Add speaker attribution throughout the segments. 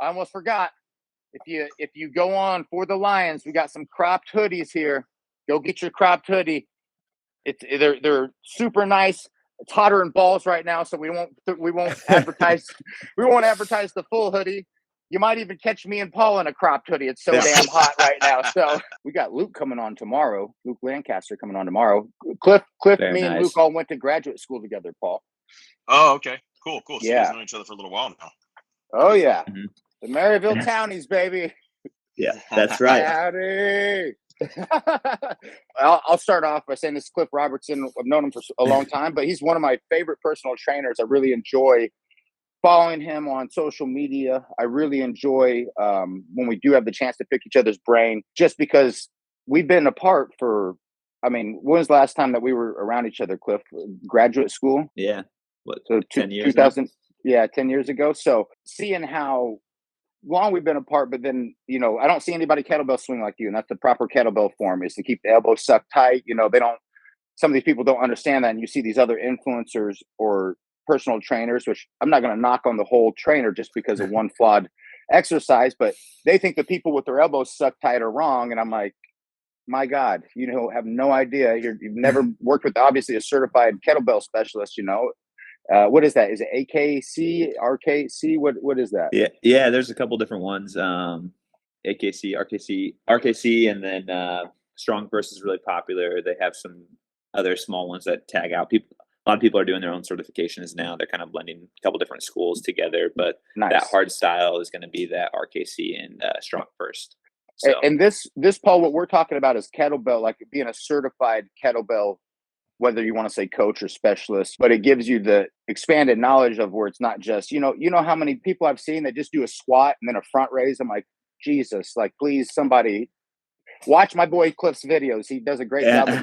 Speaker 1: I almost forgot. If you go on for the Lions, we got some cropped hoodies here. Go get your cropped hoodie. They're super nice. It's hotter in balls right now, so we won't advertise the full hoodie. You might even catch me and Paul in a cropped hoodie. It's so damn hot right now. So we got Luke coming on tomorrow. Luke Lancaster coming on tomorrow. Cliff,
Speaker 2: Very
Speaker 1: me
Speaker 2: nice.
Speaker 1: and Luke all went to graduate school together, Paul.
Speaker 3: Oh, okay. Cool. So you
Speaker 1: Yeah.
Speaker 3: guys know each other for a little while now.
Speaker 1: Oh, yeah. Mm-hmm. The Maryville Townies, baby.
Speaker 2: Yeah, that's right.
Speaker 1: Howdy. I'll start off by saying this is Cliff Robertson. I've known him for a long time, but he's one of my favorite personal trainers. I really enjoy following him on social media. I really enjoy when we do have the chance to pick each other's brain, just because we've been apart for, when was the last time that we were around each other, Cliff? Graduate school?
Speaker 2: Yeah. What,
Speaker 1: so
Speaker 2: 10 years
Speaker 1: 2000
Speaker 2: now?
Speaker 1: Yeah, 10 years ago. So seeing how long we've been apart, but then, I don't see anybody kettlebell swing like you. And that's the proper kettlebell form, is to keep the elbows sucked tight. Some of these people don't understand that. And you see these other influencers or personal trainers, which I'm not going to knock on the whole trainer just because of one flawed exercise, but they think the people with their elbows sucked tight are wrong. And I'm like, my God, have no idea. You've never worked with obviously a certified kettlebell specialist, what is that? Is it AKC, RKC? What is that?
Speaker 2: Yeah. There's a couple different ones. AKC, RKC, and then Strong First is really popular. They have some other small ones that tag out. A lot of people are doing their own certifications now. They're kind of blending a couple different schools together, but
Speaker 1: nice.
Speaker 2: That hard style is going to be that RKC and Strong First. So.
Speaker 1: And this, Paul, what we're talking about is kettlebell, like being a certified kettlebell, whether you want to say coach or specialist, but it gives you the expanded knowledge of where it's not just, how many people I've seen that just do a squat and then a front raise. I'm like, Jesus, like, please, somebody watch my boy Cliff's videos. He does a great job of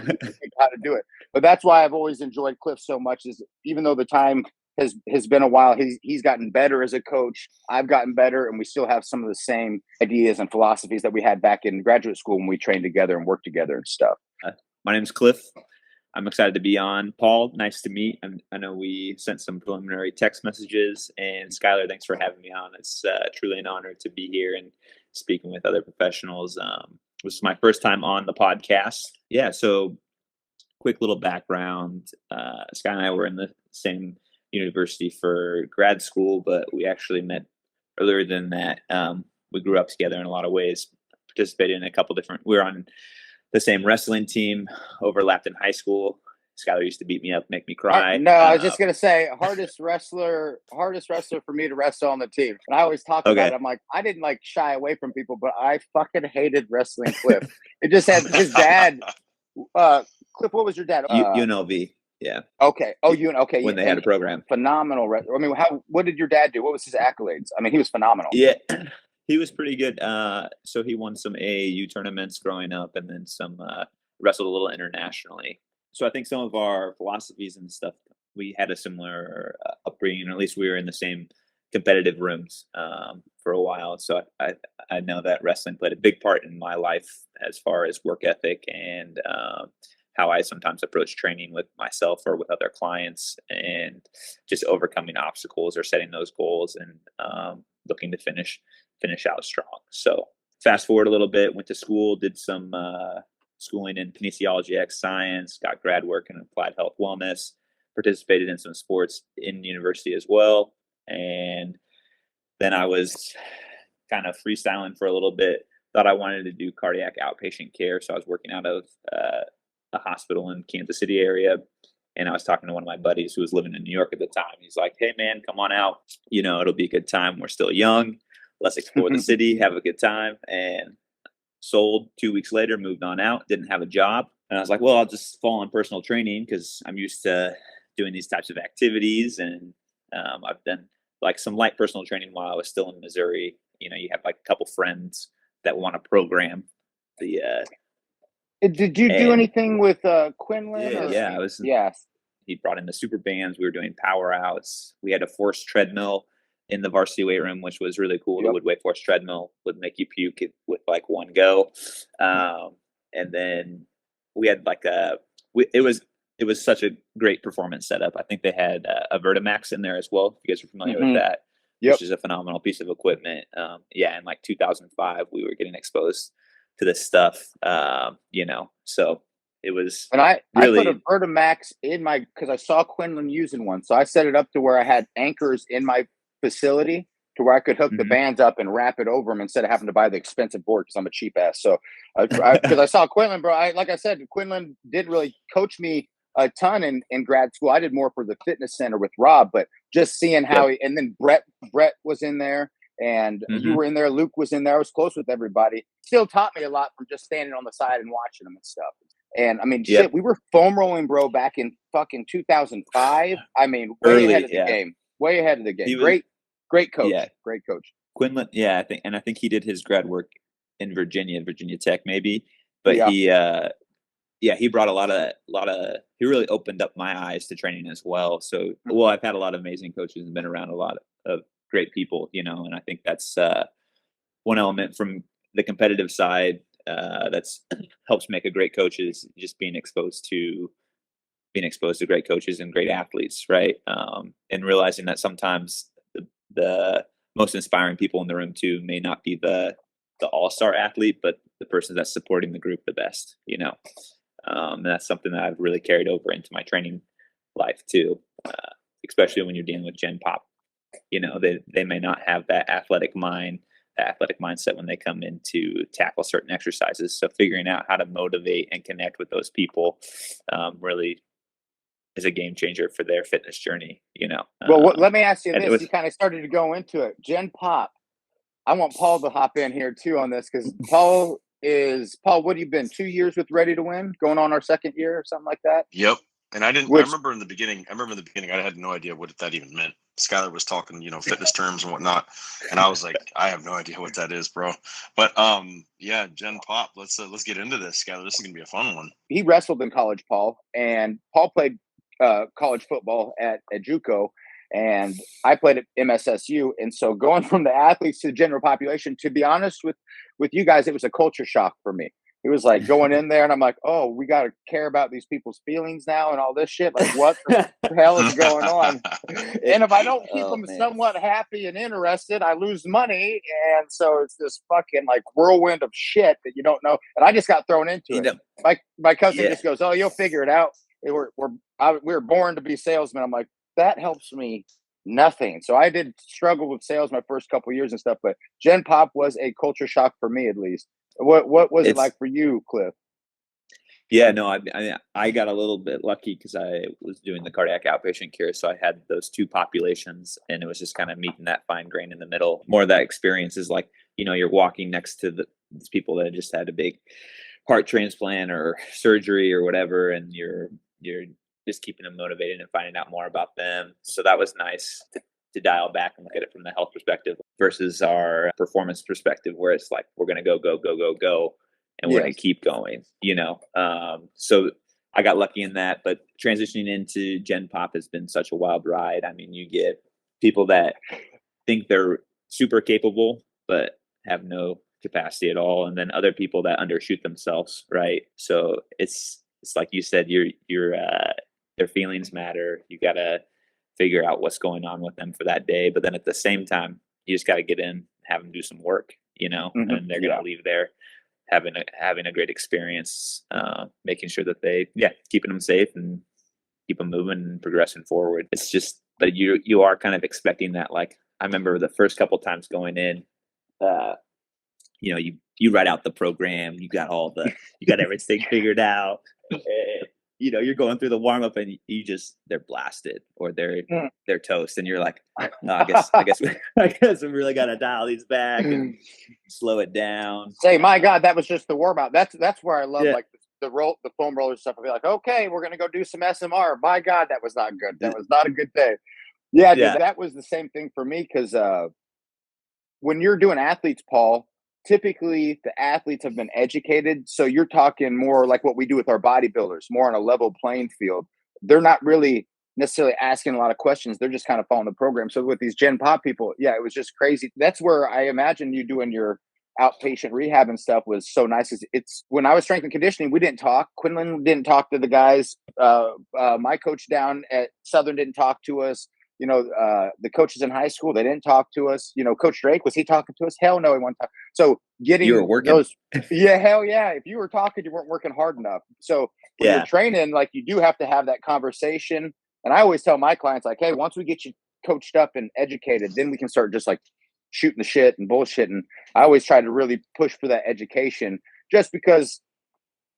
Speaker 1: how to do it. But that's why I've always enjoyed Cliff so much, is even though the time has been a while, he's gotten better as a coach. I've gotten better, and we still have some of the same ideas and philosophies that we had back in graduate school when we trained together and worked together and stuff.
Speaker 2: My name's Cliff. I'm excited to be on. Paul, nice to meet. I know we sent some preliminary text messages. And Skylar, thanks for having me on. It's truly an honor to be here and speaking with other professionals. This is my first time on the podcast. Yeah, so quick little background. Sky and I were in the same university for grad school, but we actually met earlier than that. We grew up together in a lot of ways, participated in a couple different, we were on the same wrestling team, overlapped in high school. Skylar used to beat me up, make me cry.
Speaker 1: No, I was just going to say, hardest wrestler for me to wrestle on the team. And I always talk about it. I'm like, I didn't shy away from people, but I fucking hated wrestling Cliff. It just had his dad. Cliff, what was your dad?
Speaker 2: UNLV. Yeah.
Speaker 1: Okay. Oh, okay.
Speaker 2: When they had a program.
Speaker 1: Phenomenal. What did your dad do? What was his accolades? He was phenomenal.
Speaker 2: Yeah. He was pretty good. So he won some AAU tournaments growing up, and then some wrestled a little internationally. So I think some of our philosophies and stuff, we had a similar upbringing, or at least we were in the same competitive rooms for a while. So I know that wrestling played a big part in my life as far as work ethic and how I sometimes approach training with myself or with other clients, and just overcoming obstacles or setting those goals and looking to finish out strong. So fast forward a little bit, went to school, did some schooling in kinesiology, X science, got grad work in applied health wellness, participated in some sports in university as well. And then I was kind of freestyling for a little bit, thought I wanted to do cardiac outpatient care. So I was working out of a hospital in Kansas City area. And I was talking to one of my buddies who was living in New York at the time. He's like, hey man, come on out. It'll be a good time. We're still young. Let's explore the city, have a good time. And sold 2 weeks later, moved on out, didn't have a job. And I was like, well, I'll just fall on personal training because I'm used to doing these types of activities. And I've done some light personal training while I was still in Missouri. You have a couple friends that want to program the.
Speaker 1: Did you do anything with Quinlan?
Speaker 2: Yeah,
Speaker 1: Yes.
Speaker 2: He brought in the super bands. We were doing power outs. We had a forced treadmill in the varsity weight room, which was really cool. Yep. The Woodway force treadmill would make you puke with one go. And then we had it was such a great performance setup. I think they had a Vertimax in there as well. If you guys are familiar with that,
Speaker 1: Yep.
Speaker 2: which is a phenomenal piece of equipment. In like 2005, we were getting exposed to this stuff, so it was
Speaker 1: And I put a
Speaker 2: really,
Speaker 1: Vertimax in my, because I saw Quinlan using one. So I set it up to where I had anchors in my facility to where I could hook the bands up and wrap it over them instead of having to buy the expensive board because I'm a cheap ass. So because I saw Quinlan, bro, like I said, Quinlan did really coach me a ton in grad school. I did more for the fitness center with Rob, but just seeing how
Speaker 2: Yep.
Speaker 1: and then Brett was in there and you were in there. Luke was in there. I was close with everybody. Still taught me a lot from just standing on the side and watching them and stuff. And I mean, shit, we were foam rolling, bro, back in fucking 2005. I mean, way ahead of the game. Way ahead of the game. Great coach.
Speaker 2: Yeah.
Speaker 1: Great coach.
Speaker 2: Quinlan, I think he did his grad work in Virginia Tech, maybe. But he brought a lot of he really opened up my eyes to training as well. So, I've had a lot of amazing coaches and been around a lot of great people, and I think that's one element from the competitive side that's helps make a great coach is just being exposed to great coaches and great athletes, right? And realizing that sometimes the most inspiring people in the room too may not be the all-star athlete, but the person that's supporting the group the best, and that's something that I've really carried over into my training life too, especially when you're dealing with Gen Pop. They may not have that athletic mindset when they come in to tackle certain exercises. So figuring out how to motivate and connect with those people really is a game changer for their fitness journey.
Speaker 1: Well, let me ask you this.
Speaker 2: You
Speaker 1: kind of started to go into it. Gen Pop. I want Paul to hop in here too on this because Paul, what have you been 2 years with Ready to Win, going on our second year or something like that?
Speaker 3: Yep. And I remember in the beginning, I had no idea what that even meant. Skylar was talking, fitness terms and whatnot. And I was like, I have no idea what that is, bro. But Gen Pop, let's get into this, Skylar. This is going to be a fun one.
Speaker 1: He wrestled in college, Paul, and Paul played college football at JUCO, and I played at MSSU. And so going from the athletes to the general population, to be honest with you guys, it was a culture shock for me. It was like going in there and I'm like, oh, we got to care about these people's feelings now and all this shit. Like, what the hell is going on? And if I don't keep them somewhat happy and interested, I lose money. And so it's this fucking like whirlwind of shit that you don't know. And I just got thrown into it. My cousin just goes, oh, you'll figure it out. We're born to be salesmen. I'm like, that helps me nothing. So I did struggle with sales my first couple of years and stuff, but Gen Pop was a culture shock for me, at least. What was it like for you, Cliff?
Speaker 2: Yeah, no, I got a little bit lucky because I was doing the cardiac outpatient care, so I had those two populations, and it was just kind of meeting that fine grain in the middle. More of that experience is like, you're walking next to these people that just had a big heart transplant or surgery or whatever, and you're just keeping them motivated and finding out more about them. So that was nice to dial back and look at it from the health perspective versus our performance perspective, where it's like, we're going to go, and we're going to keep going, so I got lucky in that, but transitioning into Gen Pop has been such a wild ride. I mean, you get people that think they're super capable, but have no capacity at all. And then other people that undershoot themselves. Right. So it's like you said, their feelings matter. You got to figure out what's going on with them for that day. But then at the same time, you just got to get in, have them do some work, and they're going to leave there having a great experience, making sure that keeping them safe and keep them moving and progressing forward. It's just that you are kind of expecting that. Like, I remember the first couple of times going in, you write out the program, you got everything figured out. You're going through the warm up and they're blasted or they're toast, and you're like, no, I guess we really got to dial these back and slow it down.
Speaker 1: Say, my God, that was just the warm up. That's where I love like the foam roller stuff. I'll be like, okay, we're gonna go do some SMR. My God, that was not good. That was not a good day. Yeah, dude, that was the same thing for me because when you're doing athletes, Paul, typically the athletes have been educated. So you're talking more like what we do with our bodybuilders, more on a level playing field. They're not really necessarily asking a lot of questions. They're just kind of following the program. So with these Gen Pop people, it was just crazy. That's where I imagine you doing your outpatient rehab and stuff was so nice. It's when I was strength and conditioning, we didn't talk. Quinlan didn't talk to the guys. My coach down at Southern didn't talk to us. the coaches in high school, they didn't talk to us. Coach Drake, was he talking to us? Hell no, he wasn't talking. So
Speaker 2: You were working.
Speaker 1: yeah, hell yeah. If you were talking, you weren't working hard enough. So when you're training, like, you do have to have that conversation. And I always tell my clients, like, hey, once we get you coached up and educated, then we can start just like shooting the shit and bullshitting. I always try to really push for that education, just because,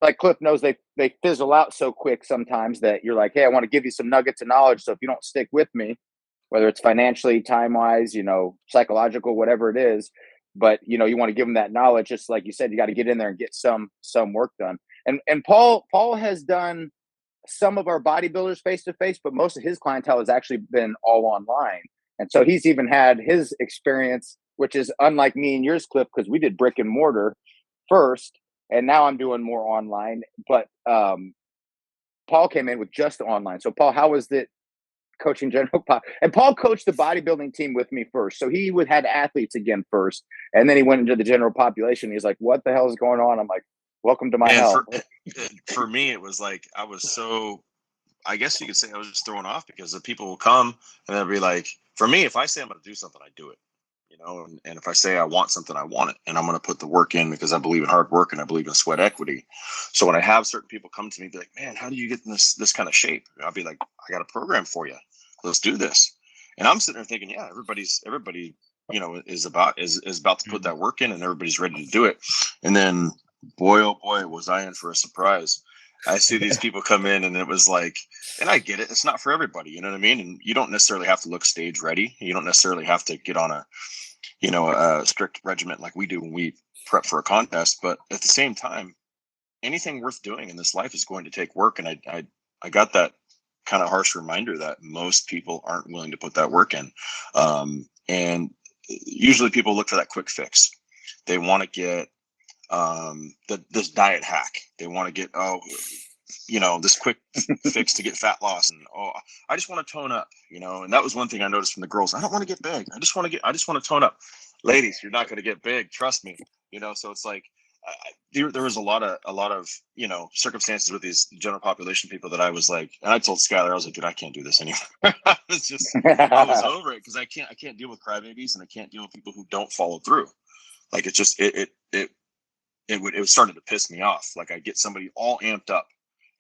Speaker 1: like Cliff knows, they fizzle out so quick sometimes that you're like, hey, I want to give you some nuggets of knowledge. So if you don't stick with me, whether it's financially, time-wise, psychological, whatever it is, but you want to give them that knowledge. Just like you said, you got to get in there and get some work done. And Paul has done some of our bodybuilders face-to-face, but most of his clientele has actually been all online. And so he's even had his experience, which is unlike me and yours, Cliff, because we did brick and mortar first, and now I'm doing more online. But Paul came in with just online. So Paul, how was it coaching general pop? And Paul coached the bodybuilding team with me first. So he had athletes again first, and then he went into the general population. He's like, what the hell is going on? I'm like, welcome to my hell.
Speaker 3: For me, it was like, I guess you could say I was just thrown off, because the people will come and they'll be like, for me, if I say I'm going to do something, I do it, and if I say I want something, I want it, and I'm going to put the work in, because I believe in hard work and I believe in sweat equity. So when I have certain people come to me, be like, man, how do you get in this kind of shape? And I'll be like, I got a program for you. Let's do this. And I'm sitting there thinking, yeah, everybody, is about to put that work in, and everybody's ready to do it. And then, boy, oh boy, was I in for a surprise. I see these people come in, and it was like, and I get it, it's not for everybody, you know what I mean? And you don't necessarily have to look stage ready. You don't necessarily have to get on a strict regiment like we do when we prep for a contest. But at the same time, anything worth doing in this life is going to take work. And I got that kind of harsh reminder that most people aren't willing to put that work in. And usually people look for that quick fix. They want to get this diet hack. They want to get, this quick fix to get fat loss. And, I just want to tone up, and that was one thing I noticed from the girls. I don't want to get big. I just want to tone up. Ladies, you're not going to get big. Trust me. So it's like, there was a lot of circumstances with these general population people that I was like, and I told Skylar, I was like, dude, I can't do this anymore. I was over it, because I can't deal with crybabies, and I can't deal with people who don't follow through. Like, it just it started to piss me off. Like, I get somebody all amped up,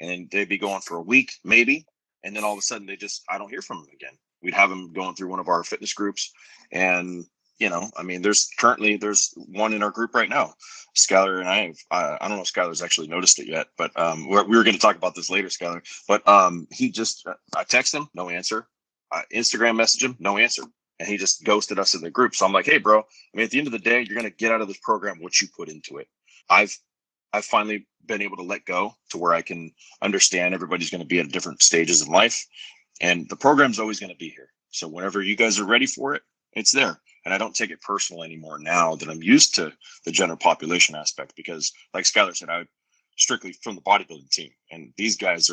Speaker 3: and they'd be going for a week maybe, and then all of a sudden I don't hear from them again. We'd have them going through one of our fitness groups, and there's one in our group right now. Skylar and I don't know if Skylar's actually noticed it yet, but we were going to talk about this later, Skylar. But he just, I text him, no answer. Instagram message him, no answer. And he just ghosted us in the group. So I'm like, hey, bro, at the end of the day, you're going to get out of this program what you put into it. I've finally been able to let go to where I can understand everybody's going to be at different stages in life. And the program's always going to be here. So whenever you guys are ready for it, it's there. And I don't take it personal anymore now that I'm used to the general population aspect, because like Skylar said, I'm strictly from the bodybuilding team, and these guys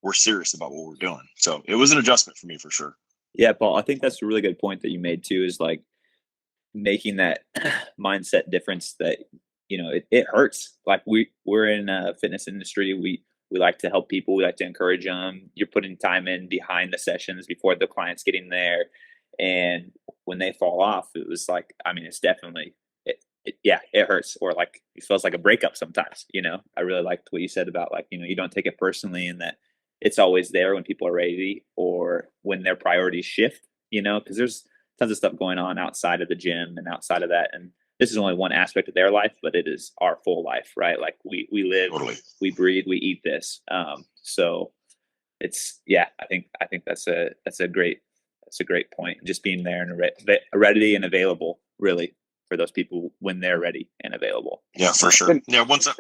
Speaker 3: we're serious about what we're doing. So it was an adjustment for me for sure.
Speaker 2: Yeah, Paul, I think that's a really good point that you made too, is like making that mindset difference that, it hurts. Like we're in a fitness industry. We like to help people. We like to encourage them. You're putting time in behind the sessions before the client's getting there. And when they fall off, it was like, it's definitely, it hurts, or like it feels like a breakup sometimes. I really liked what you said about, like, you don't take it personally, and that it's always there when people are ready, or when their priorities shift, because there's tons of stuff going on outside of the gym and outside of that. And this is only one aspect of their life, but it is our full life, right? Like we live, totally. We breathe, we eat this. So it's, I think that's a great point. Just being there and ready and available, really, for those people when they're ready and available.
Speaker 3: Yeah, for sure. Yeah, once I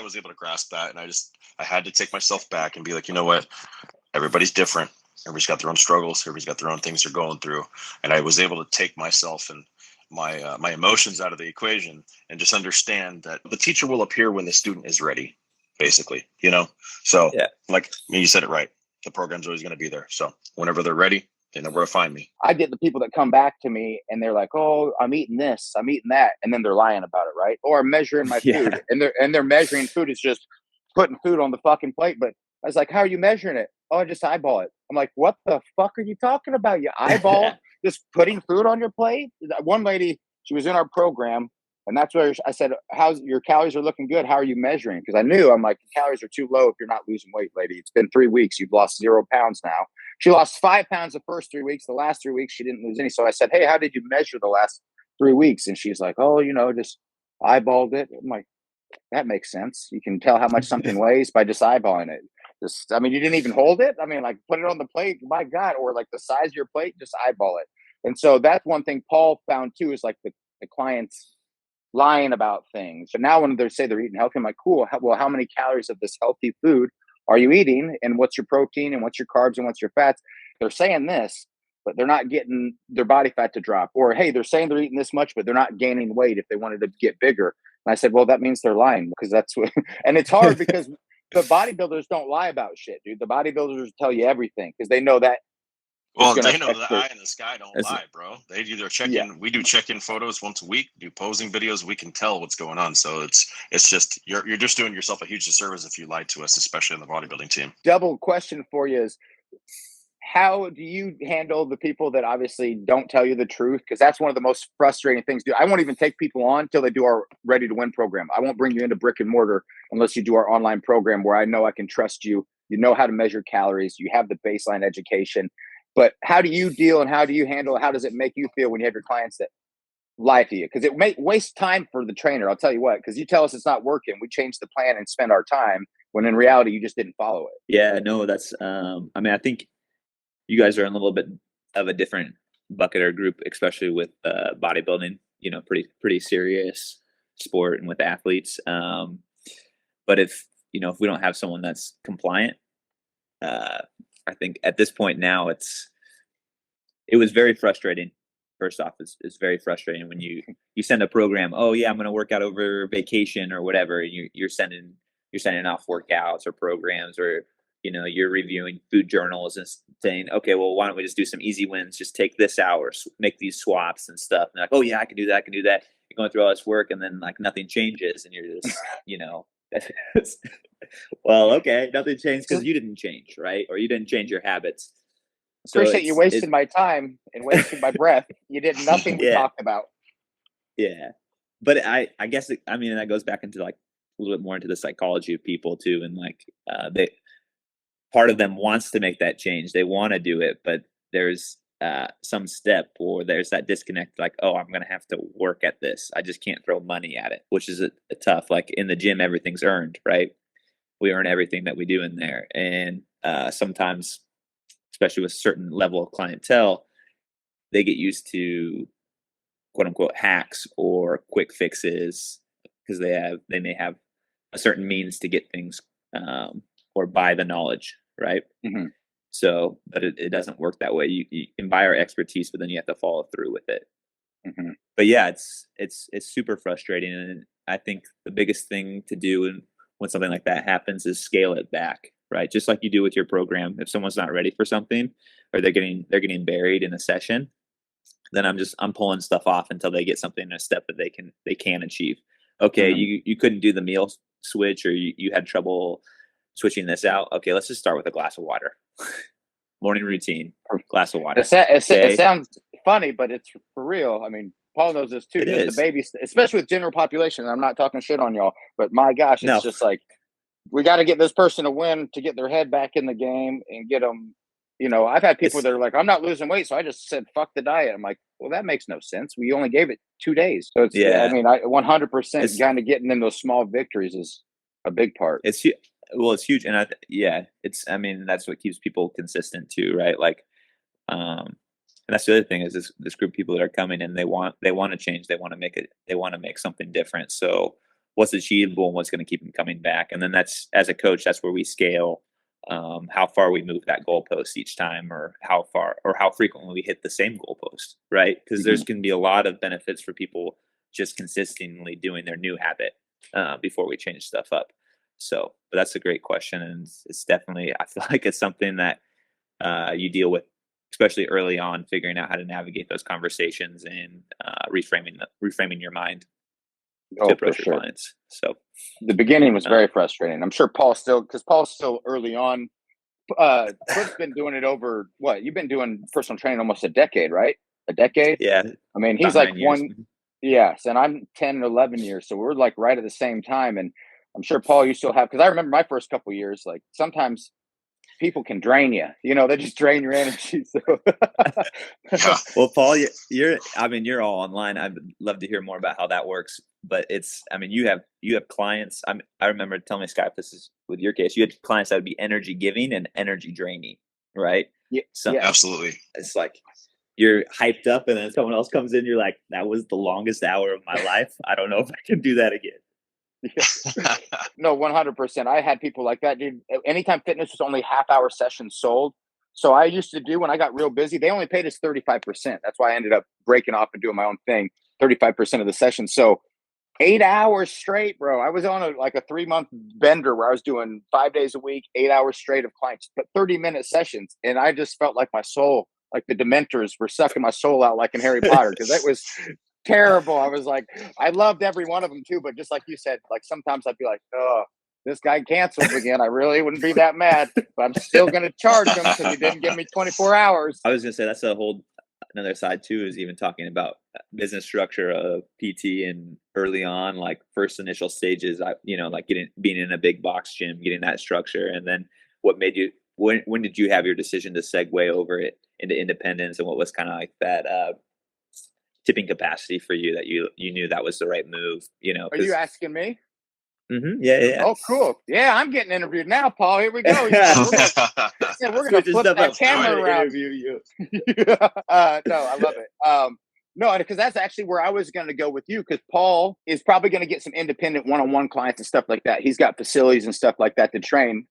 Speaker 3: was able to grasp that, and I had to take myself back and be like, you know what, everybody's different. Everybody's got their own struggles. Everybody's got their own things they're going through. And I was able to take myself and my emotions out of the equation, and just understand that the teacher will appear when the student is ready, basically. So like you said it right. The program's always going to be there. So whenever they're ready, they know where to find me.
Speaker 1: I get the people that come back to me and they're like, oh, I'm eating this, I'm eating that. And then they're lying about it, right? Or I'm measuring my food, and they're measuring food is just putting food on the fucking plate. But I was like, how are you measuring it? Oh, I just eyeball it. I'm like, what the fuck are you talking about? You eyeball just putting food on your plate? One lady, she was in our program, and that's where I said, how's your calories are looking good? How are you measuring? Because I knew, I'm like, the calories are too low if you're not losing weight, lady. It's been 3 weeks. You've lost 0 pounds now. She lost 5 pounds the first 3 weeks. The last 3 weeks, she didn't lose any. So I said, hey, how did you measure the last 3 weeks? And she's like, oh, just eyeballed it. I'm like, that makes sense. You can tell how much something weighs by just eyeballing it. You didn't even hold it. Like, put it on the plate. My God. Or like the size of your plate, just eyeball it. And so that's one thing Paul found too, is like the clients lying about things. But now when they say they're eating healthy, I'm like, cool. How many calories of this healthy food are you eating? And what's your protein and what's your carbs and what's your fats? They're saying this, but they're not getting their body fat to drop. Or, hey, they're saying they're eating this much, but they're not gaining weight if they wanted to get bigger. And I said, well, that means they're lying, because that's what, and it's hard because the bodybuilders don't lie about shit, dude. The bodybuilders tell you everything because they know that.
Speaker 3: Well, they know the eye in the sky don't lie, bro. They either check in. We do check-in photos once a week, do posing videos. We can tell what's going on. So it's just you're just doing yourself a huge disservice if you lied to us, especially in the bodybuilding team.
Speaker 1: Double question for you is, how do you handle the people that obviously don't tell you the truth? Because that's one of the most frustrating things, dude. I won't even take people on until they do our Ready to Win program. I won't bring you into brick and mortar unless you do our online program, where I know I can trust you. You know how to measure calories. You have the baseline education. But how do you deal and how do you handle it? How does it make you feel when you have your clients that lie to you? Because it may waste time for the trainer. I'll tell you what, because you tell us it's not working. We change the plan and spend our time when in reality, you just didn't follow it.
Speaker 2: Yeah, no, that's, I think you guys are in a little bit of a different bucket or group, especially with bodybuilding, pretty serious sport and with athletes. But if we don't have someone that's compliant, I think at this point now it was very frustrating. First off, it's very frustrating when you send a program. Oh yeah, I'm going to work out over vacation or whatever. And you're sending off workouts or programs, or you're reviewing food journals and saying, okay, well, why don't we just do some easy wins? Just take this hour, make these swaps and stuff. And like, oh yeah, I can do that. You're going through all this work, and then like nothing changes, and you're just, well, okay, nothing changed because you didn't change, right? Or you didn't change your habits.
Speaker 1: So appreciate you wasting my time and wasting my breath. You did nothing we talked about.
Speaker 2: Yeah. But I guess, that goes back into like a little bit more into the psychology of people too. And like, part of them wants to make that change. They want to do it, but there's some step, or there's that disconnect. Like, oh, I'm going to have to work at this. I just can't throw money at it, which is a tough. Like in the gym, everything's earned, right? We earn everything that we do in there. And sometimes, especially with a certain level of clientele, they get used to quote unquote hacks or quick fixes because they may have a certain means to get things or buy the knowledge, right?
Speaker 1: Mm-hmm.
Speaker 2: So, but it doesn't work that way. You can buy our expertise, but then you have to follow through with it.
Speaker 1: Mm-hmm.
Speaker 2: But yeah, it's super frustrating, and I think the biggest thing to do when something like that happens is scale it back, right? Just like you do with your program. If someone's not ready for something, or they're getting buried in a session, then I'm pulling stuff off until they get something in a step that they can achieve. Okay, mm-hmm. you couldn't do the meal switch, or you had trouble switching this out. Okay, let's just start with a glass of water. Morning routine, glass of water.
Speaker 1: It sounds funny, but it's for real. Paul knows this too.
Speaker 2: It is.
Speaker 1: The baby, especially with general population. I'm not talking shit on y'all, but my gosh, it's just like, we got to get this person a win to get their head back in the game and get them. I've had people that are like, I'm not losing weight, so I just said, fuck the diet. I'm like, well, that makes no sense. We only gave it 2 days. So it's, 100% kind of getting in those small victories is a big part.
Speaker 2: It's huge. And that's what keeps people consistent too, right? Like, and that's the other thing is this group of people that are coming in, they want to change. They want to make something different. So what's achievable and what's going to keep them coming back? And then that's, as a coach, that's where we scale how far we move that goalpost each time, or how far or how frequently we hit the same goalpost, right? Because there's going to be a lot of benefits for people just consistently doing their new habit before we change stuff up. So, but that's a great question, and it's definitely, I feel like it's something that you deal with, especially early on, figuring out how to navigate those conversations and reframing your mind to approach your clients. So
Speaker 1: the beginning was very frustrating. I'm sure Paul's still early on. Cliff's been doing it over what? You've been doing personal training almost a decade, right? A decade?
Speaker 2: Yeah,
Speaker 1: I mean, he's
Speaker 2: about
Speaker 1: like
Speaker 2: 9 years.
Speaker 1: yes, and I'm 10 and 11 years. So we're like right at the same time. And I'm sure, Paul, you still have, because I remember my first couple of years, like sometimes people can drain you, they just drain your energy. So,
Speaker 3: Yeah.
Speaker 2: Well, Paul, you're all online. I'd love to hear more about how that works. But you have clients. I remember telling my Skype, this is with your case, you had clients that would be energy giving and energy draining, right?
Speaker 1: yeah,
Speaker 2: So
Speaker 1: yeah.
Speaker 3: Absolutely.
Speaker 2: it's like you're hyped up, and then someone else comes in. You're like, that was the longest hour of my life. I don't know if I can do that again.
Speaker 1: No, 100%. I had people like that, dude. Anytime Fitness was only half-hour sessions sold. So I used to do, when I got real busy, they only paid us 35%. That's why I ended up breaking off and doing my own thing, 35% of the session. So 8 hours straight, bro. I was on a 3-month bender where I was doing 5 days a week, 8 hours straight of clients, but 30-minute sessions. And I just felt like my soul, like the Dementors were sucking my soul out like in Harry Potter, because that was terrible. I was like, I loved every one of them too, but just like you said, like sometimes I'd be like, oh, this guy canceled again. I really wouldn't be that mad, but I'm still going to charge him because he didn't give me 24 hours.
Speaker 2: I was going to say that's a whole another side too, is even talking about business structure of PT and early on, like first initial stages, like being in a big box gym, getting that structure. And then what made you, when did you have your decision to segue over it into independence, and what was kind of like that tipping capacity for you that you knew that was the right move?
Speaker 1: Are you asking me?
Speaker 2: Mm-hmm, yeah.
Speaker 1: Oh, cool. Yeah, I'm getting interviewed now, Paul. Here we go. We're gonna flip that camera around.
Speaker 2: Interview you.
Speaker 1: No, I love it. No, because that's actually where I was going to go with you, because Paul is probably going to get some independent one-on-one clients and stuff like that. He's got facilities and stuff like that to train.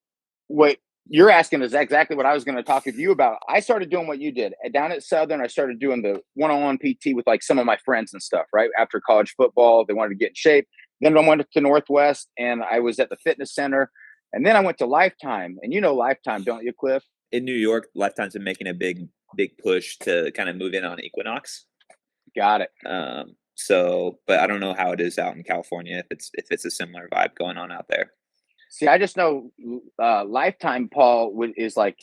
Speaker 1: What you're asking is exactly what I was going to talk with you about. I started doing what you did. Down at Southern, I started doing the one-on-one PT with like some of my friends and stuff, right? After college football, they wanted to get in shape. Then I went to Northwest, and I was at the fitness center. And then I went to Lifetime. And you know Lifetime, don't you, Cliff?
Speaker 2: In New York, Lifetime's been making a big push to kind of move in on Equinox.
Speaker 1: Got it.
Speaker 2: But I don't know how it is out in California, if it's a similar vibe going on out there.
Speaker 1: See, I just know Lifetime, Paul, is like,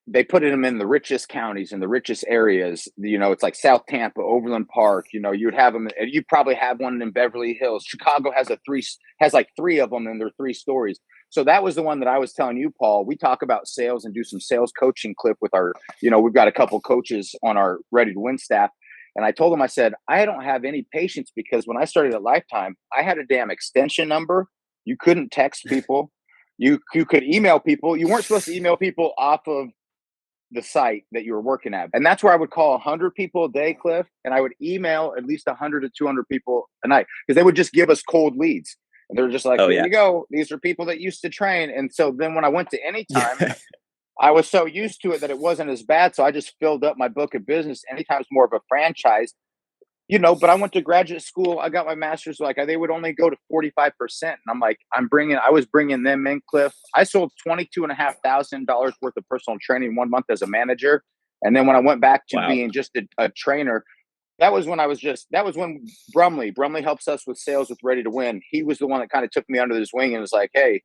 Speaker 1: they put them in the richest counties, in the richest areas. It's like South Tampa, Overland Park. You would have them. You probably have one in Beverly Hills. Chicago has like three of them, and they're 3 stories. So that was the one that I was telling you, Paul. We talk about sales and do some sales coaching clip with our, we've got a couple coaches on our Ready to Win staff. And I told them, I said, I don't have any patience, because when I started at Lifetime, I had a damn extension number. You couldn't text people. You could email people. You weren't supposed to email people off of the site that you were working at. And that's where I would call 100 people a day, Cliff. And I would email at least 100 to 200 people a night, because they would just give us cold leads. And they're just like, here you go. These are people that used to train. And so then when I went to Anytime, I was so used to it that it wasn't as bad. So I just filled up my book of business. Anytime's more of a franchise, but I went to graduate school. I got my master's. Like, they would only go to 45%. And I'm like, I was bringing them in, Cliff. I sold $22,500 worth of personal training 1 month as a manager. And then when I went back to being just a trainer, that was when Brumley helps us with sales with Ready to Win. He was the one that kind of took me under his wing and was like, hey,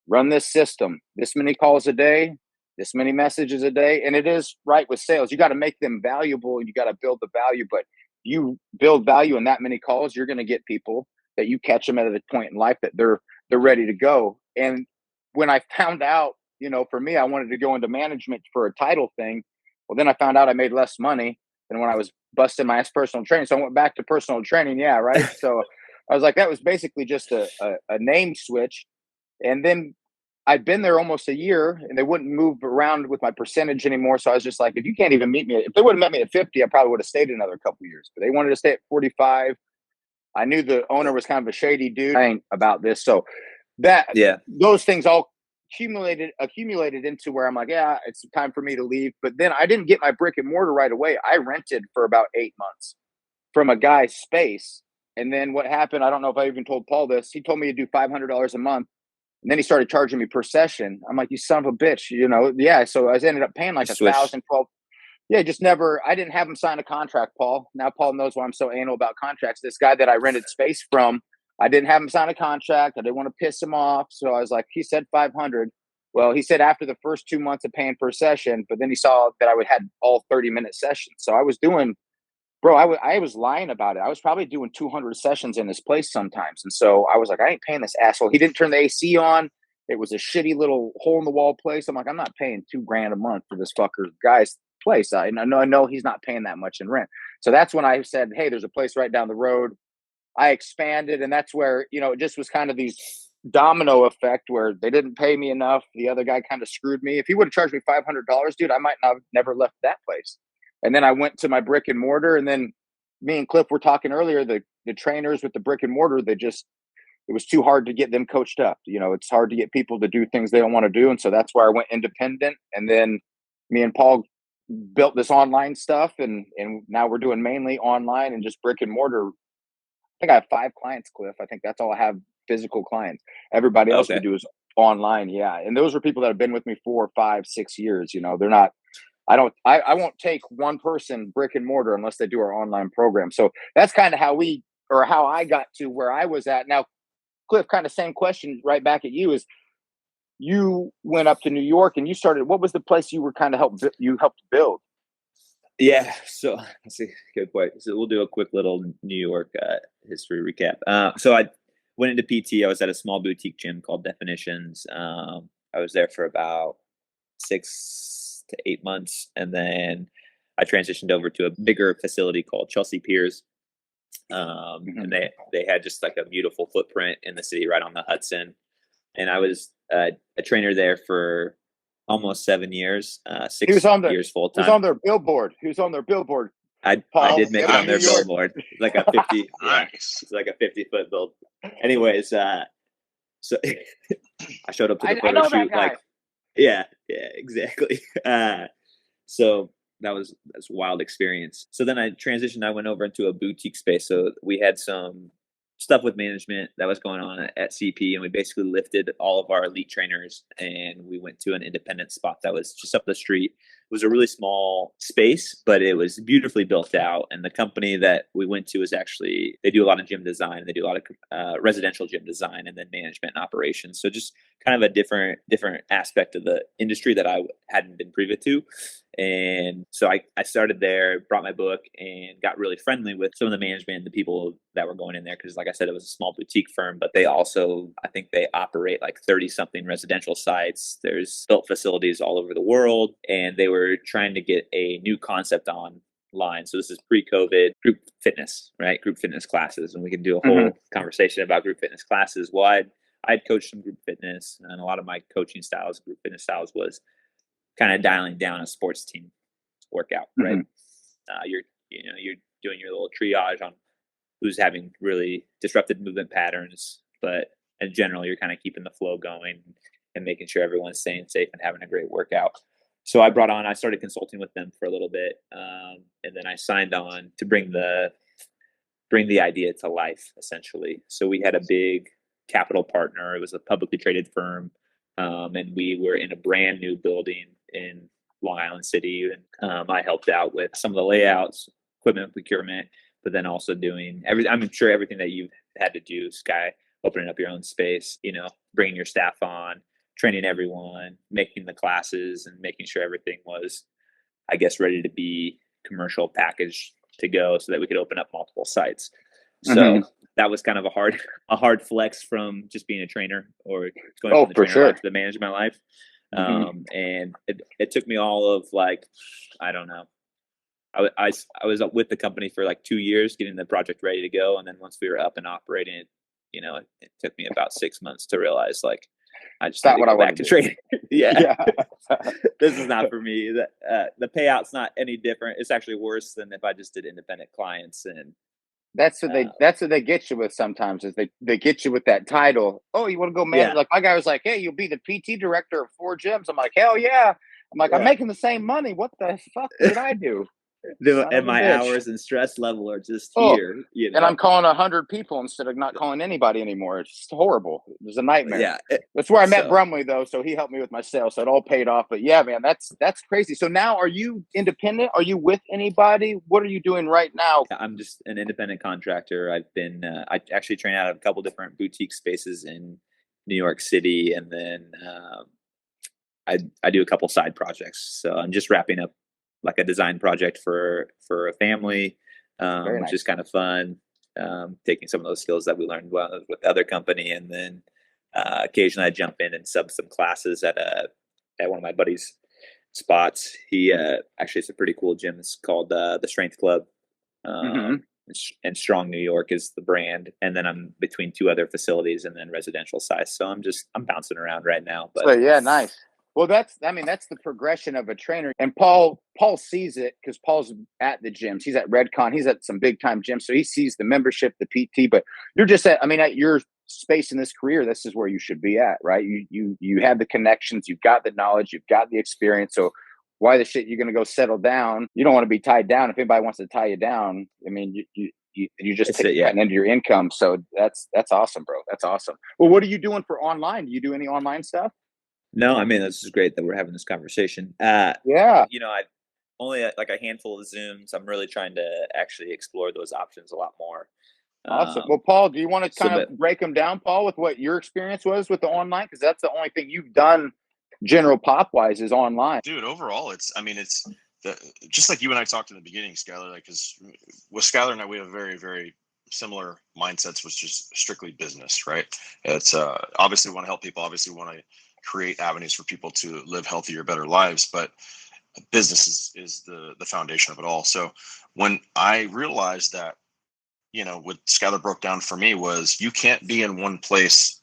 Speaker 1: run this system, this many calls a day, this many messages a day. And it is right with sales. You got to make them valuable. You got to build the value, but you build value in that many calls, you're going to get people that you catch them at a point in life that they're ready to go. And when I found out, for me, I wanted to go into management for a title thing. Well, then I found out I made less money than when I was busting my ass personal training. So I went back to personal training. Yeah. Right. So I was like, that was basically just a name switch. And then I'd been there almost a year, and they wouldn't move around with my percentage anymore. So I was just like, if you can't even meet me, if they would have met me at 50, I probably would have stayed another couple of years. But they wanted to stay at 45. I knew the owner was kind of a shady dude. I ain't about this. So those things all accumulated into where I'm like, yeah, it's time for me to leave. But then I didn't get my brick and mortar right away. I rented for about 8 months from a guy's space. And then what happened, I don't know if I even told Paul this. He told me to do $500 a month. And then he started charging me per session. I'm like, you son of a bitch, Yeah. So I ended up paying like $1,000, $1,200. Yeah, I didn't have him sign a contract, Paul. Now Paul knows why I'm so anal about contracts. This guy that I rented space from, I didn't have him sign a contract. I didn't want to piss him off. So I was like, he said 500. Well, he said after the first 2 months of paying per session, but then he saw that I would had all 30-minute sessions. So I was doing, bro, I was lying about it. I was probably doing 200 sessions in this place sometimes. And so I was like, I ain't paying this asshole. He didn't turn the AC on. It was a shitty little hole in the wall place. I'm like, I'm not paying $2,000 a month for this fucker guy's place. I know he's not paying that much in rent. So that's when I said, hey, there's a place right down the road. I expanded, and that's where, it just was kind of these domino effect where they didn't pay me enough. The other guy kind of screwed me. If he would have charged me $500, dude, I might not have never left that place. And then I went to my brick and mortar, and then me and Cliff were talking earlier, the trainers with the brick and mortar, it was too hard to get them coached up. It's hard to get people to do things they don't want to do. And so that's why I went independent. And then me and Paul built this online stuff, and now we're doing mainly online and just brick and mortar. I think I have 5 clients, Cliff. I think that's all I have, physical clients. Everybody else we do is online. Yeah. And those are people that have been with me 4, 5, 6 years. They're not, I won't take one person brick and mortar unless they do our online program. So that's kind of how I got to where I was at. Now, Cliff, kind of same question right back at you, is you went up to New York and you started, what was the place you were kind of helped build?
Speaker 2: Yeah, so let's see. Good point. So we'll do a quick little New York history recap. So I went into PT. I was at a small boutique gym called Definitions. I was there for about 6 to 8 months, and then I transitioned over to a bigger facility called Chelsea Piers. And they had just like a beautiful footprint in the city right on the Hudson. And I was a trainer there for almost 7 years, 6 years full time.
Speaker 1: He was on their billboard.
Speaker 2: I did make it on their billboard. It's like a 50.
Speaker 3: Nice.
Speaker 2: It's like a 50-foot build. Anyways, so I showed up to the photo shoot. Yeah, exactly. So that's a wild experience. So then I transitioned. I went over into a boutique space. So we had some stuff with management that was going on at CP, and we basically lifted all of our elite trainers and we went to an independent spot that was just up the street. It was a really small space, but it was beautifully built out. And the company that we went to is actually, they do a lot of gym design. They do a lot of residential gym design and then management and operations. So just kind of a different aspect of the industry that I hadn't been privy to. And so I started there, brought my book, and got really friendly with some of the management and the people that were going in there. Because like I said, it was a small boutique firm, but they also, I think they operate like 30-something residential sites. There's built facilities all over the world, and they were trying to get a new concept online. So this is pre-COVID, group fitness, right? Group fitness classes. And we can do a whole conversation about group fitness classes. Well, I'd coached some group fitness, and a lot of my coaching styles, group fitness styles, was kind of dialing down a sports team workout, right? You're doing your little triage on who's having really disrupted movement patterns, but in general, you're kind of keeping the flow going and making sure everyone's staying safe and having a great workout. So I started consulting with them for a little bit, and then I signed on to bring the idea to life, essentially. So we had a big capital partner. It was a publicly traded firm. And we were in a brand new building in Long Island City. And I helped out with some of the layouts, equipment procurement, but then also doing I'm sure everything that you've had to do, Sky, opening up your own space, bringing your staff on, training everyone, making the classes, and making sure everything was, I guess, ready to be commercial packaged to go so that we could open up multiple sites. So that was kind of a hard flex from just being a trainer or going from the trainer life to the management life. And it took me all of I don't know. I was up with the company for 2 years getting the project ready to go. And then once we were up and operating, it took me about 6 months to realize I just need to go back to training. Yeah. This is not for me. The payout's not any different. It's actually worse than if I just did independent clients. And
Speaker 1: that's what they get you with sometimes, is they get you with that title. Oh, you want to go manage? Yeah. Like my guy was like, hey, you'll be the PT director of 4 gyms. I'm like, hell yeah. I'm like, I'm making the same money. What the fuck did I do?
Speaker 2: And my hours and stress level are just here.
Speaker 1: And I'm calling 100 people instead of not calling anybody anymore. It's just horrible. It was a nightmare.
Speaker 2: Yeah.
Speaker 1: That's where I met Brumley, though. So he helped me with my sales. So it all paid off. But yeah, man, that's crazy. So now, are you independent? Are you with anybody? What are you doing right now?
Speaker 2: I'm just an independent contractor. I've been, I actually train out of a couple different boutique spaces in New York City. And then I do a couple side projects. So I'm just wrapping up like a design project for a family,
Speaker 1: Very
Speaker 2: which
Speaker 1: nice.
Speaker 2: is kind of fun. Taking some of those skills that we learned with the other company, and then occasionally I jump in and sub some classes at one of my buddies' spots. He actually, it's a pretty cool gym. It's called the Strength Club.
Speaker 1: Mm-hmm.
Speaker 2: And Strong New York is the brand, and then I'm between two other facilities and then residential size. So I'm bouncing around right now. But
Speaker 1: So yeah, nice. Well, that's the progression of a trainer. And Paul sees it because Paul's at the gyms. He's at Redcon. He's at some big time gyms. So he sees the membership, the PT. But you're just at your space in this career, this is where you should be at, right? You have the connections, you've got the knowledge, you've got the experience. So why the shit you're going to go settle down? You don't want to be tied down. If anybody wants to tie you down, I mean, you just take that into your income. So that's awesome, bro. That's awesome. Well, what are you doing for online? Do you do any online stuff?
Speaker 2: No, I mean, this is great that we're having this conversation.
Speaker 1: Yeah.
Speaker 2: I only like a handful of Zooms. I'm really trying to actually explore those options a lot more.
Speaker 1: Awesome. Well, Paul, do you want to kind of break them down, Paul, with what your experience was with the online? Because that's the only thing you've done general pop wise is online.
Speaker 3: Dude, overall, it's just like you and I talked in the beginning, Skylar, like, because with Skylar and I, we have very, very similar mindsets, which is strictly business, right? It's obviously want to help people, obviously want to create avenues for people to live healthier, better lives, but business is the foundation of it all. So when I realized that, what Skylar broke down for me was you can't be in one place.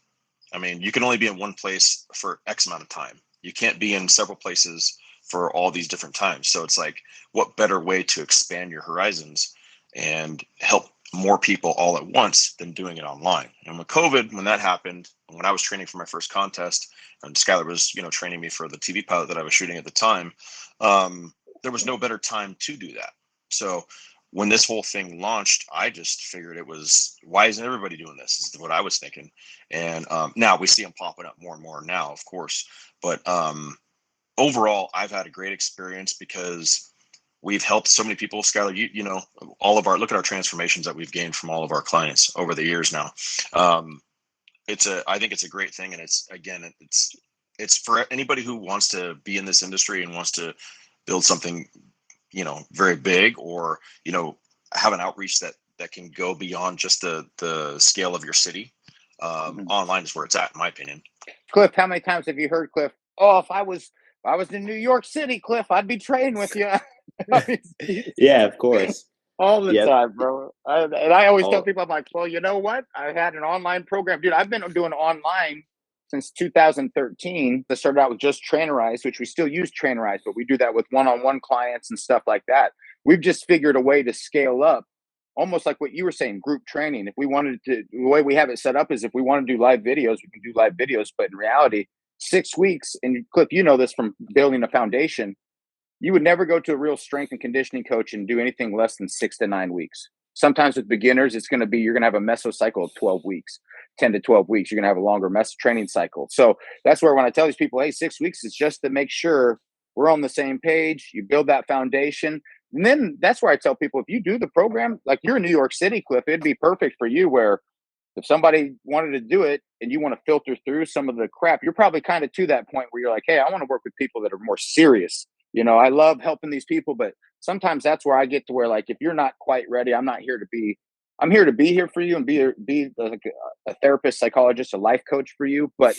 Speaker 3: I mean, you can only be in one place for X amount of time. You can't be in several places for all these different times. So it's like, what better way to expand your horizons and help more people all at once than doing it online? And with COVID, when that happened, when I was training for my first contest, and Skylar was, training me for the TV pilot that I was shooting at the time, there was no better time to do that. So when this whole thing launched, I just figured it was, why isn't everybody doing this? Is what I was thinking. And now we see them popping up more and more now, of course. But overall, I've had a great experience because we've helped so many people. Skylar, look at our transformations that we've gained from all of our clients over the years now. I think it's a great thing. And it's for anybody who wants to be in this industry and wants to build something, very big, or, have an outreach that can go beyond just the scale of your city. Online is where it's at, in my opinion.
Speaker 1: Cliff, how many times have you heard, Cliff? Oh, if I was in New York City, Cliff, I'd be training with you.
Speaker 2: Yeah, of course.
Speaker 1: All the time, bro. I always tell people, I'm like, well, you know what? I had an online program. Dude, I've been doing online since 2013. I started out with just Trainerize, which we still use Trainerize, but we do that with one-on-one clients and stuff like that. We've just figured a way to scale up, almost like what you were saying, group training. If we wanted to, the way we have it set up is if we want to do live videos, we can do live videos. But in reality, 6 weeks, and Cliff, you know this from building a foundation, you would never go to a real strength and conditioning coach and do anything less than 6 to 9 weeks. Sometimes with beginners, you're going to have a meso cycle of 12 weeks, 10 to 12 weeks. You're going to have a longer meso training cycle. So that's where when I tell these people, hey, 6 weeks is just to make sure we're on the same page. You build that foundation. And then that's where I tell people, if you do the program, like you're in New York City, Cliff, it'd be perfect for you, where if somebody wanted to do it and you want to filter through some of the crap, you're probably kind of to that point where you're like, hey, I want to work with people that are more serious. I love helping these people, but sometimes that's where I get to where, like, if you're not quite ready, I'm here to be here for you and be like a therapist, psychologist, a life coach for you. But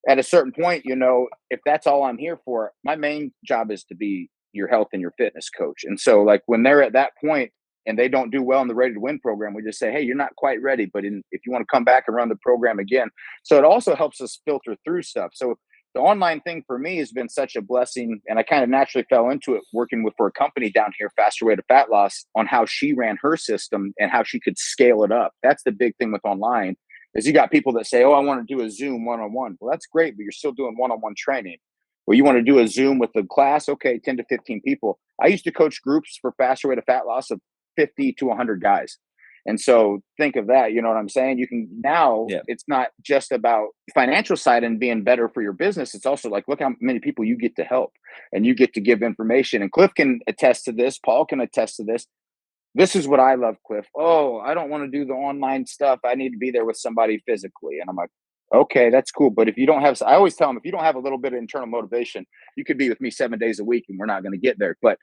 Speaker 1: at a certain point, if that's all I'm here for, my main job is to be your health and your fitness coach. And so, like, when they're at that point and they don't do well in the Ready to Win program, we just say, hey, you're not quite ready, but if you want to come back and run the program again. So it also helps us filter through stuff. So the online thing for me has been such a blessing, and I kind of naturally fell into it working for a company down here, Faster Way to Fat Loss, on how she ran her system and how she could scale it up. That's the big thing with online, is you got people that say, oh, I want to do a Zoom one-on-one. Well, that's great, but you're still doing one-on-one training. Well, you want to do a Zoom with the class? Okay, 10 to 15 people. I used to coach groups for Faster Way to Fat Loss of 50 to 100 guys. And so think of that, you know what I'm saying? You can now, It's not just about financial side and being better for your business. It's also like, look how many people you get to help and you get to give information. And Cliff can attest to this. Paul can attest to this. This is what I love, Cliff. Oh, I don't want to do the online stuff. I need to be there with somebody physically. And I'm like, Okay, that's cool. But if you don't have, I always tell them, if you don't have a little bit of internal motivation, you could be with me 7 days a week and we're not going to get there. But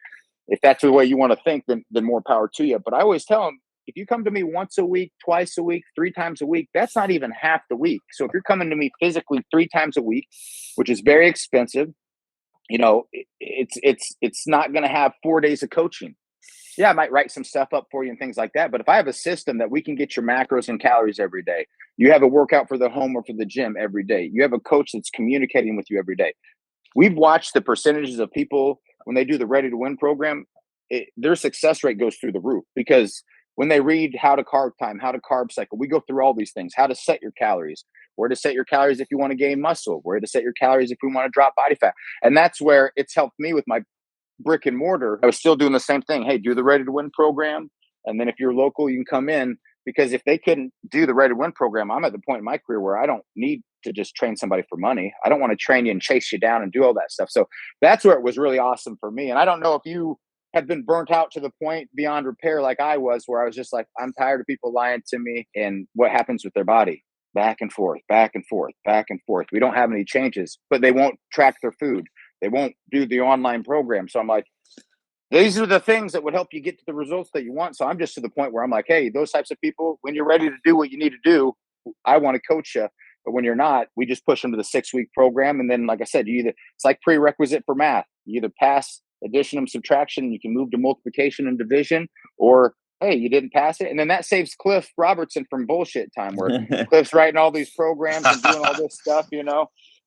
Speaker 1: if that's the way you want to think, then more power to you. But I always tell them, if you come to me once a week, twice a week, 3 times a week, that's not even half the week. So if you're coming to me physically 3 times a week, which is very expensive, it's not going to have 4 days of coaching. Yeah, I might write some stuff up for you and things like that. But if I have a system that we can get your macros and calories every day, you have a workout for the home or for the gym every day, you have a coach that's communicating with you every day. We've watched the percentages of people when they do the Ready to Win program, their success rate goes through the roof, because when they read how to carb time, how to carb cycle, we go through all these things, how to set your calories, where to set your calories if you want to gain muscle, where to set your calories if you want to drop body fat. And that's where it's helped me with my brick and mortar. I was still doing the same thing. Hey, do the Ready to Win program. And then if you're local, you can come in, because if they couldn't do the Ready to Win program, I'm at the point in my career where I don't need to just train somebody for money. I don't want to train you and chase you down and do all that stuff. So that's where it was really awesome for me. And I don't know if you have been burnt out to the point beyond repair like I was, where I was just like, I'm tired of people lying to me and what happens with their body. Back and forth, back and forth, back and forth. We don't have any changes, but they won't track their food. They won't do the online program. So I'm like, these are the things that would help you get to the results that you want. So I'm just to the point where I'm like, hey, those types of people, when you're ready to do what you need to do, I want to coach you. But when you're not, we just push them to the 6-week program. And then, like I said, it's like prerequisite for math. You either pass addition and subtraction, and you can move to multiplication and division, or hey, you didn't pass it. And then that saves Cliff Robertson from bullshit time, where Cliff's writing all these programs and doing all this stuff,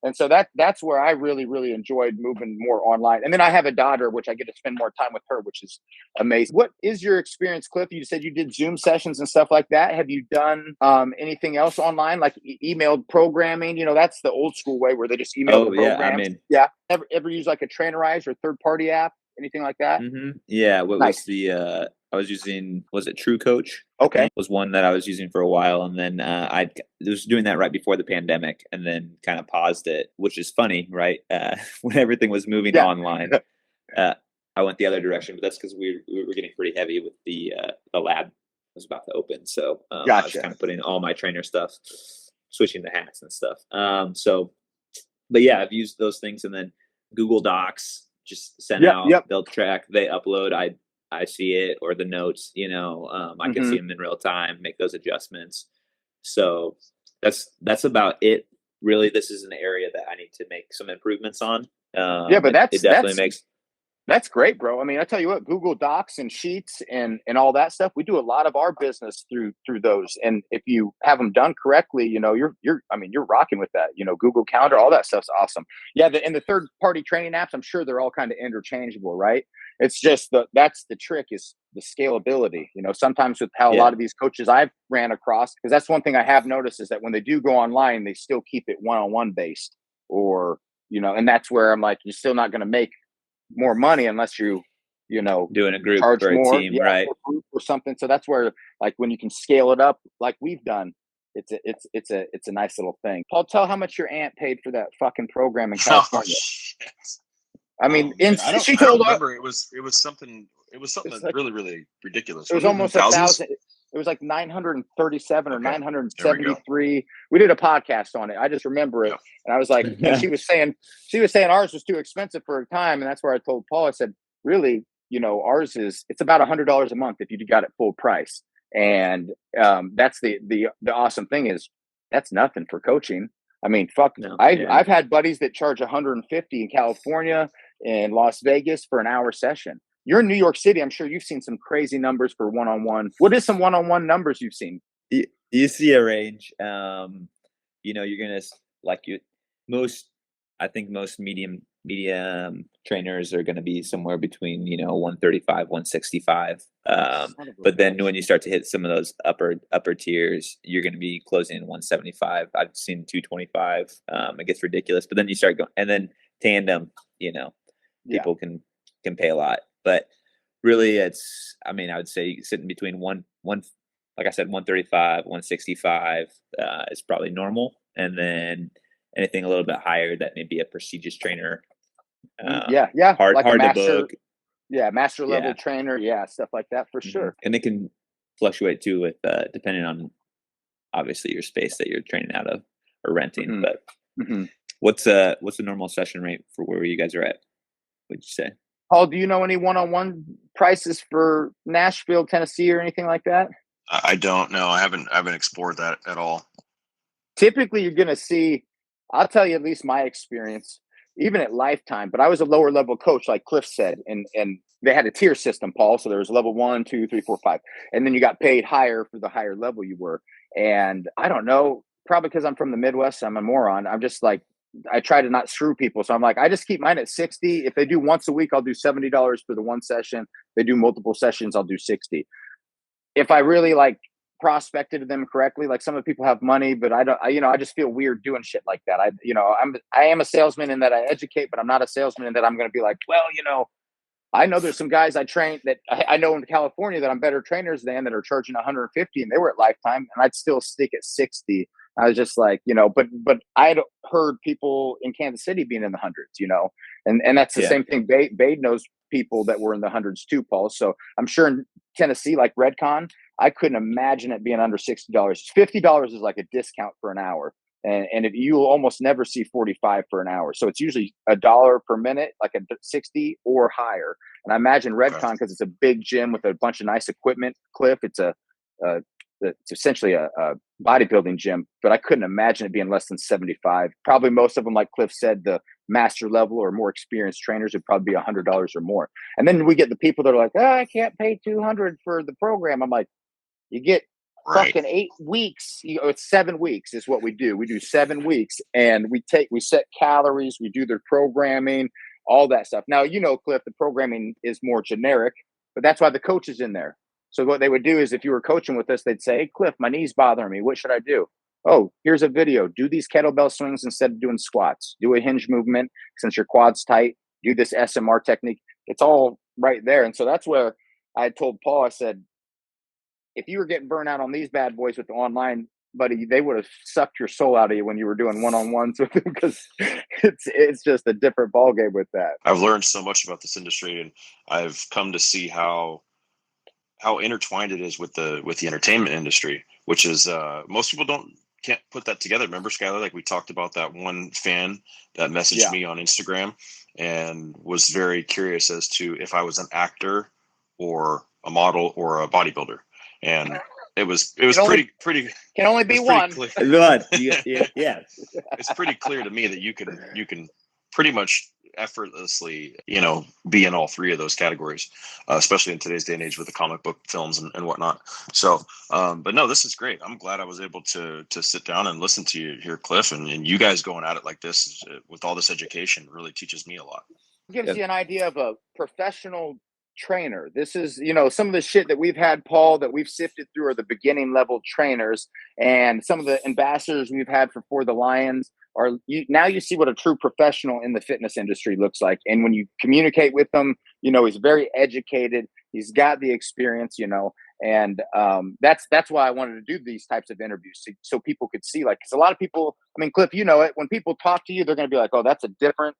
Speaker 1: And so that's where I really, really enjoyed moving more online. And then I have a daughter, which I get to spend more time with her, which is amazing. What is your experience, Cliff? You said you did Zoom sessions and stuff like that. Have you done anything else online, like emailed programming? That's the old school way, where they just email the programs. Yeah. Ever use like a Trainerize or third-party app, anything like that?
Speaker 2: Mm-hmm. Yeah. What
Speaker 1: nice.
Speaker 2: was the I was using, was it True Coach?
Speaker 1: Okay.
Speaker 2: Was one that I was using for a while. And then I was doing that right before the pandemic, and then kind of paused it, which is funny, right? When everything was moving online, I went the other direction, but that's because we were getting pretty heavy with the lab was about to open. So
Speaker 1: gotcha.
Speaker 2: I was kind of putting all my trainer stuff, switching the hats and stuff. But yeah, I've used those things, and then Google Docs, just send out, they'll track, they upload, I see it, or the notes, I can see them in real time, make those adjustments. So that's about it. Really, this is an area that I need to make some improvements on.
Speaker 1: But
Speaker 2: it definitely makes.
Speaker 1: That's great, bro. I mean, I tell you what, Google Docs and Sheets and all that stuff, we do a lot of our business through those. And if you have them done correctly, you're rocking with that. Google Calendar, all that stuff's awesome. Yeah, and the third-party training apps, I'm sure they're all kind of interchangeable, right? It's just that's the trick, is the scalability. Sometimes with how a lot of these coaches I've ran across, because that's one thing I have noticed, is that when they do go online, they still keep it one-on-one based, or and that's where I'm like, you're still not going to make more money unless you
Speaker 2: doing a group
Speaker 1: charge
Speaker 2: or a
Speaker 1: more,
Speaker 2: team, right?
Speaker 1: Or something. So that's where, like, when you can scale it up like we've done, it's a nice little thing. Paul, tell how much your aunt paid for that fucking program in California. I mean,
Speaker 3: I don't remember. It was something
Speaker 1: like,
Speaker 3: really, really ridiculous.
Speaker 1: It was almost $1,000. It was like 937 or 973. We did a podcast on it. I just remember it. And I was like, she was saying ours was too expensive for a time. And that's where I told Paul, I said, really, ours it's about $100 a month if you got it full price. And that's the awesome thing, is that's nothing for coaching. I mean, I've had buddies that charge $150 in California and Las Vegas for an hour session. You're in New York City. I'm sure you've seen some crazy numbers for one-on-one. What is some one-on-one numbers you've seen?
Speaker 2: You see a range. You're going to I think most medium trainers are going to be somewhere between, 135, 165. But then when you start to hit some of those upper tiers, you're going to be closing in 175. I've seen 225. It gets ridiculous, but then you start going, and then tandem, people can pay a lot. But really, I would say sitting between one, like I said, 135, 165 is probably normal. And then anything a little bit higher, that may be a prestigious trainer. Hard,
Speaker 1: like
Speaker 2: hard
Speaker 1: a master,
Speaker 2: to book.
Speaker 1: Yeah, master level trainer. Yeah, stuff like that for sure.
Speaker 2: And it can fluctuate too with depending on obviously your space that you're training out of. or renting.
Speaker 1: Mhm.
Speaker 2: But
Speaker 1: Mhm.
Speaker 2: what's the normal session rate for where you guys are at? Would you say?
Speaker 1: Paul, do you know any one-on-one prices for Nashville, Tennessee, or anything like that?
Speaker 3: I don't know. I haven't explored that at all.
Speaker 1: Typically, you're going to see, I'll tell you at least my experience, even at Lifetime, but I was a lower level coach, like Cliff said, and they had a tier system, Paul. So there was level 1, 2, 3, 4, 5. And then you got paid higher for the higher level you were. And I don't know, probably because I'm from the Midwest, I'm a moron. I'm just like, I try to not screw people. So I'm like, I just keep mine at 60. If they do once a week, I'll do $70 for the one session. If they do multiple sessions, I'll do 60. If I really like prospected them correctly, like some of the people have money, but I don't, I just feel weird doing shit like that. I am a salesman in that I educate, but I'm not a salesman in that I'm going to be like, well, I know there's some guys I train that I know in California that I'm better trainers than that are charging 150 and they were at Lifetime and I'd still stick at 60. I was just like, but I'd heard people in Kansas City being in the hundreds, and that's the same thing. Bade knows people that were in the hundreds too, Paul. So I'm sure in Tennessee, like Redcon, I couldn't imagine it being under $60. $50 is like a discount for an hour. And you'll almost never see 45 for an hour. So it's usually $1 per minute, like a 60 or higher. And I imagine Redcon, because it's a big gym with a bunch of nice equipment, Cliff, it's essentially a bodybuilding gym, but I couldn't imagine it being less than 75. Probably most of them, like Cliff said, the master level or more experienced trainers would probably be $100 or more. And then we get the people that are like, I can't pay 200 for the program. I'm like, you get fucking 8 weeks. It's 7 weeks is what we do. We do 7 weeks and we set calories, we do their programming, all that stuff. Now, Cliff, the programming is more generic, but that's why the coach is in there. So what they would do is if you were coaching with us, they'd say, hey, Cliff, my knee's bothering me. What should I do? Oh, here's a video. Do these kettlebell swings instead of doing squats. Do a hinge movement since your quad's tight. Do this SMR technique. It's all right there. And so that's where I told Paul, I said, if you were getting burnt out on these bad boys with the online, buddy, they would have sucked your soul out of you when you were doing one-on-ones with them because it's just a different ballgame with that.
Speaker 3: I've learned so much about this industry, and I've come to see how intertwined it is with the entertainment industry, which is most people can't put that together. Remember, Skylar, like we talked about that one fan that messaged me on Instagram and was very curious as to if I was an actor or a model or a bodybuilder. And it was pretty
Speaker 1: can only be one.
Speaker 2: Yeah.
Speaker 3: It's pretty clear to me that you can pretty much effortlessly, be in all three of those categories, especially in today's day and age with the comic book films and whatnot. So, but no, this is great. I'm glad I was able to sit down and listen to you here, Cliff, and you guys going at it like this with all this education really teaches me a lot.
Speaker 1: It gives you an idea of a professional trainer. This is, some of the shit that we've had, Paul, that we've sifted through are the beginning level trainers, and some of the ambassadors we've had for the Lions are now you see what a true professional in the fitness industry looks like. And when you communicate with them, he's very educated. He's got the experience, and that's why I wanted to do these types of interviews so people could see, like, because a lot of people, I mean, Cliff, it, when people talk to you, they're going to be like, oh, that's a different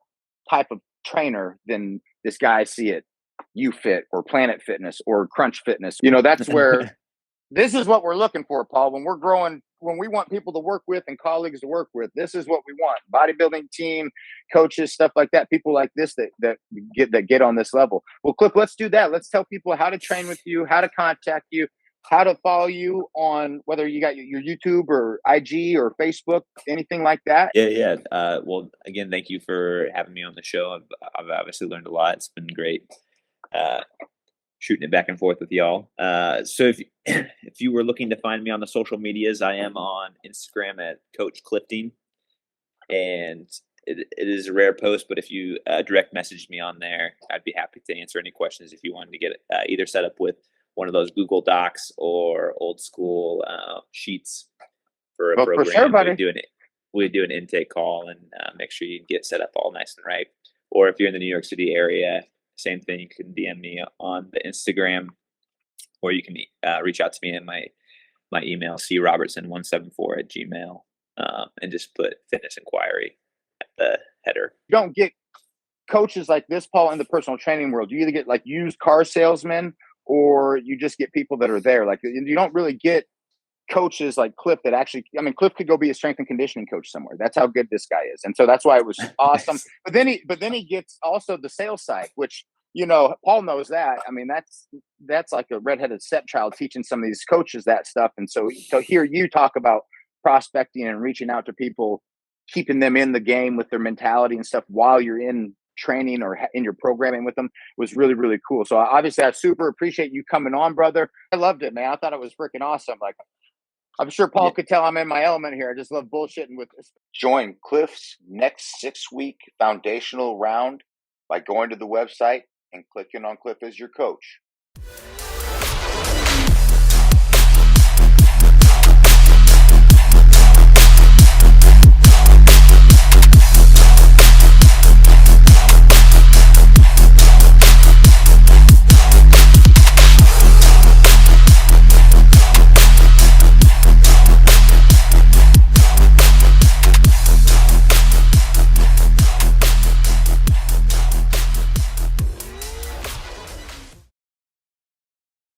Speaker 1: type of trainer than this guy I see at UFit or Planet Fitness or Crunch Fitness. That's where this is what we're looking for, Paul. When we're growing, when we want people to work with and colleagues to work with, this is what we want. Bodybuilding team, coaches, stuff like that. People like this that get on this level. Well, Cliff, let's do that. Let's tell people how to train with you, how to contact you, how to follow you on whether you got your YouTube or IG or Facebook, anything like that.
Speaker 2: Yeah. Well, again, thank you for having me on the show. I've obviously learned a lot. It's been great. Shooting it back and forth with y'all. So if you were looking to find me on the social medias, I am on Instagram at Coach Clifting, and it is a rare post, but if you direct message me on there, I'd be happy to answer any questions if you wanted to get either set up with one of those Google Docs or old school sheets for a program. For sure, buddy. We do an intake call and make sure you get set up all nice and right. Or if you're in the New York City area, same thing. You can DM me on the Instagram, or you can reach out to me in my email, crobertson174@gmail.com, and just put fitness inquiry at the header.
Speaker 1: You don't get coaches like this, Paul, in the personal training world. You either get like used car salesmen, or you just get people that are there. Like, you don't really get coaches like Cliff that actually, I mean, Cliff could go be a strength and conditioning coach somewhere. That's how good this guy is. And so that's why it was awesome. But then he gets also the sales side, which, you know, Paul knows that. I mean, that's like a redheaded stepchild teaching some of these coaches that stuff. And so to hear you talk about prospecting and reaching out to people, keeping them in the game with their mentality and stuff while you're in training or in your programming with them was really, really cool. So obviously I super appreciate you coming on, brother. I loved it, man. I thought it was freaking awesome. Like, I'm sure Paul could tell I'm in my element here. I just love bullshitting with this. Join Cliff's next 6-week foundational round by going to the website and clicking on Cliff as your coach.